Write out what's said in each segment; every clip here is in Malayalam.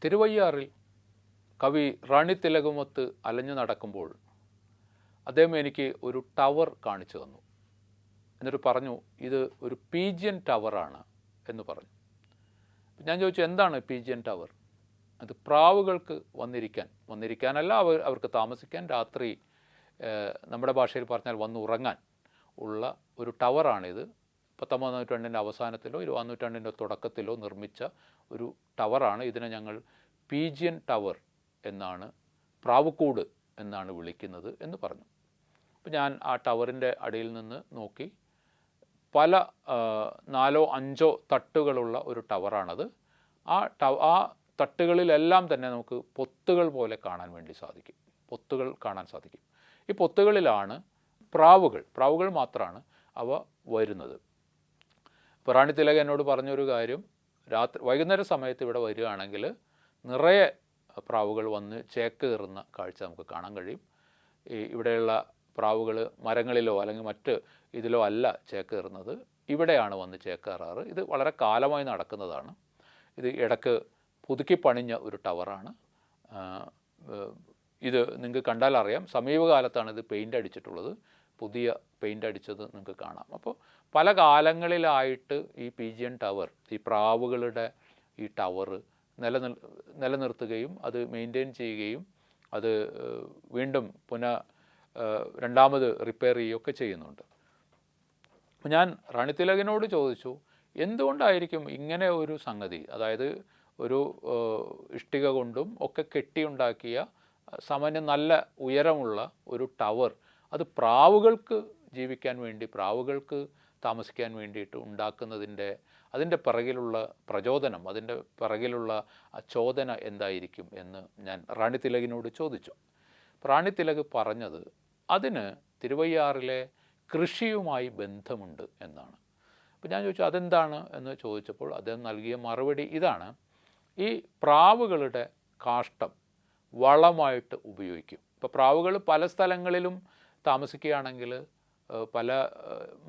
തിരുവയ്യാറിൽ കവി റാണി തിലകമൊത്ത് അലഞ്ഞു നടക്കുമ്പോൾ അദ്ദേഹം എനിക്ക് ഒരു ടവർ കാണിച്ചു തന്നു. എന്നിട്ട് പറഞ്ഞു, ഇത് ഒരു പീജിയൻ ടവറാണ് എന്ന് പറഞ്ഞു. ഞാൻ ചോദിച്ചു, എന്താണ് പീജിയൻ ടവർ? അത് പ്രാവുകൾക്ക് വന്നിരിക്കാനല്ല, അവർക്ക് താമസിക്കാൻ, രാത്രി നമ്മുടെ ഭാഷയിൽ പറഞ്ഞാൽ വന്നുറങ്ങാൻ ഉള്ള ഒരു ടവറാണിത്. 19-ാം നൂറ്റാണ്ടിൻ്റെ അവസാനത്തിലോ 20-ാം നൂറ്റാണ്ടിൻ്റെ തുടക്കത്തിലോ നിർമ്മിച്ച ഒരു ടവറാണ്. ഇതിനെ ഞങ്ങൾ പീജിയൻ ടവർ എന്നാണ്, പ്രാവുകൂട് എന്നാണ് വിളിക്കുന്നത് എന്ന് പറഞ്ഞു. അപ്പോൾ ഞാൻ ആ ടവറിൻ്റെ അടിയിൽ നിന്ന് നോക്കി. പല 4 or 5 തട്ടുകളുള്ള ഒരു ടവറാണത്. ആ തട്ടുകളിലെല്ലാം തന്നെ നമുക്ക് പൊത്തുകൾ പോലെ കാണാൻ സാധിക്കും. ഈ പൊത്തുകളിലാണ് പ്രാവുകൾ മാത്രമാണ് അവ വരുന്നത്. ഇപ്പോൾ റാണി തിലക എന്നോട് പറഞ്ഞൊരു കാര്യം, വൈകുന്നേര സമയത്ത് ഇവിടെ വരികയാണെങ്കിൽ നിറയെ പ്രാവുകൾ വന്ന് ചേക്ക് കയറുന്ന കാഴ്ച നമുക്ക് കാണാൻ കഴിയും. ഇവിടെയുള്ള പ്രാവുകൾ മരങ്ങളിലോ അല്ലെങ്കിൽ മറ്റ് ഇതിലോ അല്ല ചേക്ക് കയറുന്നത്, ഇവിടെയാണ് വന്ന് ചേക്ക് കയറാറ്. ഇത് വളരെ കാലമായി നടക്കുന്നതാണ്. ഇത് ഇടയ്ക്ക് പുതുക്കി പണിഞ്ഞ ഒരു ടവറാണ്. ഇത് നിങ്ങൾക്ക് കണ്ടാൽ അറിയാം, സമീപകാലത്താണ് ഇത് പെയിൻ്റ് അടിച്ചിട്ടുള്ളത്. പുതിയ പെയിൻ്റ് അടിച്ചത് നിങ്ങൾക്ക് കാണാം. അപ്പോൾ പല കാലങ്ങളിലായിട്ട് ഈ പീജിയൻ ടവർ, ഈ പ്രാവുകളുടെ ഈ ടവർ നിലനിർത്തുകയും അത് മെയിൻറ്റെയിൻ ചെയ്യുകയും അത് വീണ്ടും രണ്ടാമത് റിപ്പയർ ചെയ്യുകയൊക്കെ ചെയ്യുന്നുണ്ട്. ഞാൻ റാണി തിലകനോട് ചോദിച്ചു, എന്തുകൊണ്ടായിരിക്കും ഇങ്ങനെ ഒരു സംഗതി, അതായത് ഒരു ഇഷ്ടിക കൊണ്ടും ഒക്കെ കെട്ടിയുണ്ടാക്കിയ സാമാന്യം നല്ല ഉയരമുള്ള ഒരു ടവർ, അത് പ്രാവുകൾക്ക് ജീവിക്കാൻ വേണ്ടി, പ്രാവുകൾക്ക് താമസിക്കാൻ വേണ്ടിയിട്ട് അതിൻ്റെ പിറകിലുള്ള പ്രചോദനം, അതിൻ്റെ പിറകിലുള്ള ചോദന എന്തായിരിക്കും എന്ന് ഞാൻ റാണി തിലകിനോട് ചോദിച്ചു. റാണി തിലക് പറഞ്ഞത്, അതിന് തിരുവയ്യാറിലെ കൃഷിയുമായി ബന്ധമുണ്ട് എന്നാണ്. അപ്പോൾ ഞാൻ ചോദിച്ചു, അതെന്താണ് എന്ന് ചോദിച്ചപ്പോൾ അദ്ദേഹം നൽകിയ മറുപടി ഇതാണ്: ഈ പ്രാവുകളുടെ കാഷ്ടം വളമായിട്ട് ഉപയോഗിക്കും. ഇപ്പോൾ പ്രാവുകൾ പല സ്ഥലങ്ങളിലും താമസിക്കുകയാണെങ്കിൽ, പല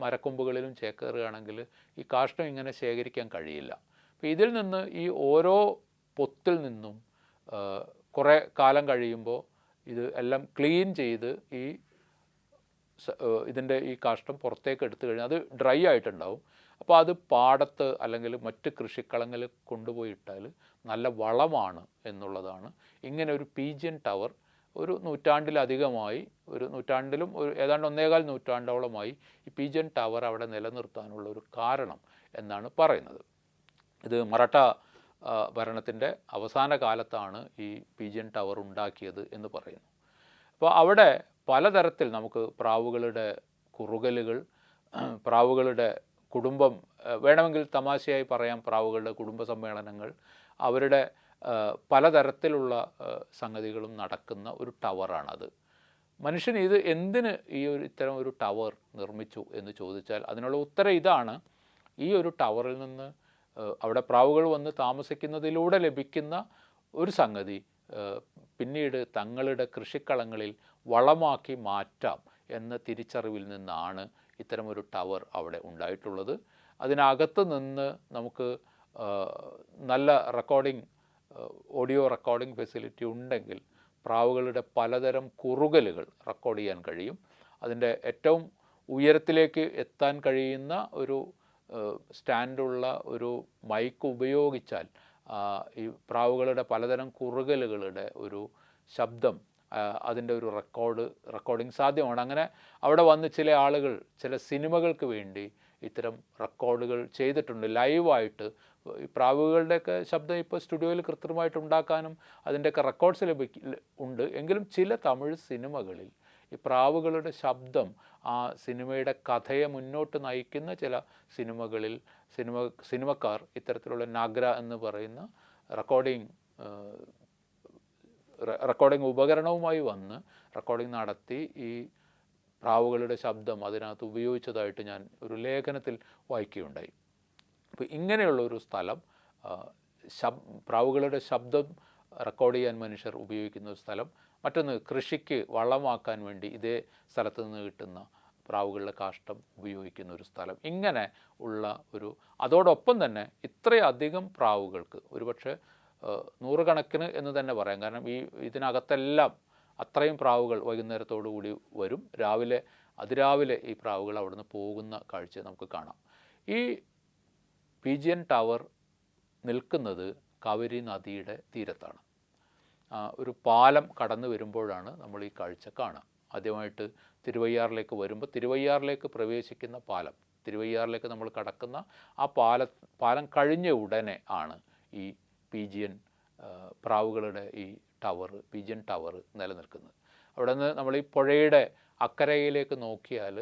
മരക്കൊമ്പുകളിലും ചേക്കേറുകയാണെങ്കിൽ ഈ കാഷ്ടം ഇങ്ങനെ ശേഖരിക്കാൻ കഴിയില്ല. അപ്പോൾ ഇതിൽ നിന്ന്, ഈ ഓരോ പൊത്തിൽ നിന്നും കുറേ കാലം കഴിയുമ്പോൾ ഇത് എല്ലാം ക്ലീൻ ചെയ്ത് ഇതിൻ്റെ ഈ കാഷ്ടം പുറത്തേക്ക് എടുത്തു കഴിഞ്ഞാൽ അത് ഡ്രൈ ആയിട്ടുണ്ടാവും. അപ്പോൾ അത് പാടത്ത് അല്ലെങ്കിൽ മറ്റ് കൃഷിക്കളങ്ങളിൽ കൊണ്ടുപോയി ഇട്ടാൽ നല്ല വളമാണ് എന്നുള്ളതാണ്. ഇങ്ങനെ ഒരു പീജിയൻ ടവർ ഒരു നൂറ്റാണ്ടിലധികമായി, ഒരു നൂറ്റാണ്ടിലും ഏതാണ്ട് 1.25 നൂറ്റാണ്ടോളമായി ഈ പീജിയൻ ടവർ അവിടെ നിലനിർത്താനുള്ള ഒരു കാരണം എന്നാണ് പറയുന്നത്. ഇത് മറാഠ ഭരണത്തിൻ്റെ അവസാന കാലത്താണ് ഈ പീജിയൻ ടവർ ഉണ്ടാക്കിയത് എന്ന് പറയുന്നു. അപ്പോൾ അവിടെ പലതരത്തിൽ നമുക്ക് പ്രാവുകളുടെ കുറുകലുകൾ, പ്രാവുകളുടെ കുടുംബം, വേണമെങ്കിൽ തമാശയായി പറയാം, പ്രാവുകളുടെ കുടുംബ സമ്മേളനങ്ങൾ, അവരുടെ പലതരത്തിലുള്ള സംഗതികളും നടക്കുന്ന ഒരു ടവറാണത്. മനുഷ്യൻ ഇത് എന്തിന് ഇത്തരം ഒരു ടവർ നിർമ്മിച്ചു എന്ന് ചോദിച്ചാൽ അതിനുള്ള ഉത്തരം ഇതാണ്: ഈ ഒരു ടവറിൽ നിന്ന് അവിടെ പ്രാവുകൾ വന്ന് താമസിക്കുന്നതിലൂടെ ലഭിക്കുന്ന ഒരു സംഗതി പിന്നീട് തങ്ങളുടെ കൃഷിക്കളങ്ങളിൽ വളമാക്കി മാറ്റാം എന്ന തിരിച്ചറിവിൽ നിന്നാണ് ഇത്തരമൊരു ടവർ അവിടെ ഉണ്ടായിട്ടുള്ളത്. അതിനകത്ത് നിന്ന് നമുക്ക് നല്ല ഓഡിയോ റെക്കോർഡിംഗ് ഫെസിലിറ്റി ഉണ്ടെങ്കിൽ പ്രാവുകളുടെ പലതരം കുറുകലുകൾ റെക്കോർഡ് ചെയ്യാൻ കഴിയും. അതിൻ്റെ ഏറ്റവും ഉയരത്തിലേക്ക് എത്താൻ കഴിയുന്ന ഒരു സ്റ്റാൻഡുള്ള ഒരു മൈക്ക് ഉപയോഗിച്ചാൽ ഈ പ്രാവുകളുടെ പലതരം കുറുകലുകളുടെ ഒരു ശബ്ദം, അതിൻ്റെ ഒരു റെക്കോർഡിംഗ് സാധ്യമാണ്. അങ്ങനെ അവിടെ വന്ന് ചില ആളുകൾ ചില സിനിമകൾക്ക് വേണ്ടി ഇത്തരം റെക്കോർഡുകൾ ചെയ്തിട്ടുണ്ട് ലൈവായിട്ട്. ഈ പ്രാവുകളുടെയൊക്കെ ശബ്ദം ഇപ്പോൾ സ്റ്റുഡിയോയിൽ കൃത്രിമമായിട്ട് ഉണ്ടാക്കാനും അതിൻ്റെയൊക്കെ റെക്കോർഡ്സ് ഉണ്ട്. എങ്കിലും ചില തമിഴ് സിനിമകളിൽ ഈ പ്രാവുകളുടെ ശബ്ദം ആ സിനിമയുടെ കഥയെ മുന്നോട്ട് നയിക്കുന്ന ചില സിനിമക്കാർ ഇത്തരത്തിലുള്ള നാഗ്ര എന്ന് പറയുന്ന റെക്കോർഡിംഗ് ഉപകരണവുമായി വന്ന് റെക്കോർഡിംഗ് നടത്തി ഈ പ്രാവുകളുടെ ശബ്ദം അതിനകത്ത് ഉപയോഗിച്ചതായിട്ട് ഞാൻ ഒരു ലേഖനത്തിൽ വായിക്കുകയുണ്ടായി. അപ്പോൾ ഇങ്ങനെയുള്ളൊരു സ്ഥലം, പ്രാവുകളുടെ ശബ്ദം റെക്കോർഡ് ചെയ്യാൻ മനുഷ്യർ ഉപയോഗിക്കുന്ന ഒരു സ്ഥലം, മറ്റൊന്ന് കൃഷിക്ക് വളമാക്കാൻ വേണ്ടി ഇതേ സ്ഥലത്ത് നിന്ന് കിട്ടുന്ന പ്രാവുകളുടെ കാഷ്ടം ഉപയോഗിക്കുന്ന ഒരു സ്ഥലം. ഇങ്ങനെ ഉള്ള അതോടൊപ്പം തന്നെ ഇത്രയധികം പ്രാവുകൾക്ക്, ഒരുപക്ഷെ നൂറുകണക്കിന് എന്ന് തന്നെ പറയാം. കാരണം ഇതിനകത്തെല്ലാം അത്രയും പ്രാവുകൾ വൈകുന്നേരത്തോടു കൂടി വരും. അതിരാവിലെ ഈ പ്രാവുകൾ അവിടുന്ന് പോകുന്ന കാഴ്ച നമുക്ക് കാണാം. ഈ പീജിയൻ ടവർ നിൽക്കുന്നത് കാവേരി നദിയുടെ തീരത്താണ്. ഒരു പാലം കടന്നു വരുമ്പോഴാണ് നമ്മൾ ഈ കാഴ്ച കാണുക. ആദ്യമായിട്ട് തിരുവയ്യാറിലേക്ക് വരുമ്പോൾ തിരുവയ്യാറിലേക്ക് പ്രവേശിക്കുന്ന പാലം, തിരുവയ്യാറിലേക്ക് നമ്മൾ കടക്കുന്ന ആ പാലം കഴിഞ്ഞ ഉടനെ ആണ് ഈ പീജിയൻ പ്രാവുകളുടെ ഈ പീജിയൻ ടവർ നിലനിൽക്കുന്നത്. അവിടെ നിന്ന് നമ്മൾ ഈ പുഴയുടെ അക്കരയിലേക്ക് നോക്കിയാൽ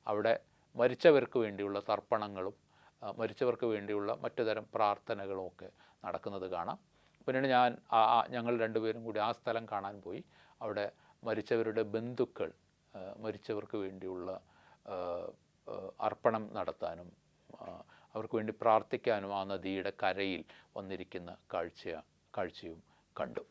അവിടെ മരിച്ചവർക്ക് വേണ്ടിയുള്ള തർപ്പണങ്ങളും മരിച്ചവർക്ക് വേണ്ടിയുള്ള മറ്റു തരം പ്രാർത്ഥനകളും ഒക്കെ നടക്കുന്നത് കാണാം. പിന്നീട് ഞങ്ങൾ രണ്ടുപേരും കൂടി ആ സ്ഥലം കാണാൻ പോയി. അവിടെ മരിച്ചവരുടെ ബന്ധുക്കൾ മരിച്ചവർക്ക് വേണ്ടിയുള്ള അർപ്പണം നടത്താനും അവർക്ക് വേണ്ടി പ്രാർത്ഥിക്കാനും ആ നദിയുടെ കരയിൽ വന്നിരിക്കുന്ന കാഴ്ചയും കണ്ടു.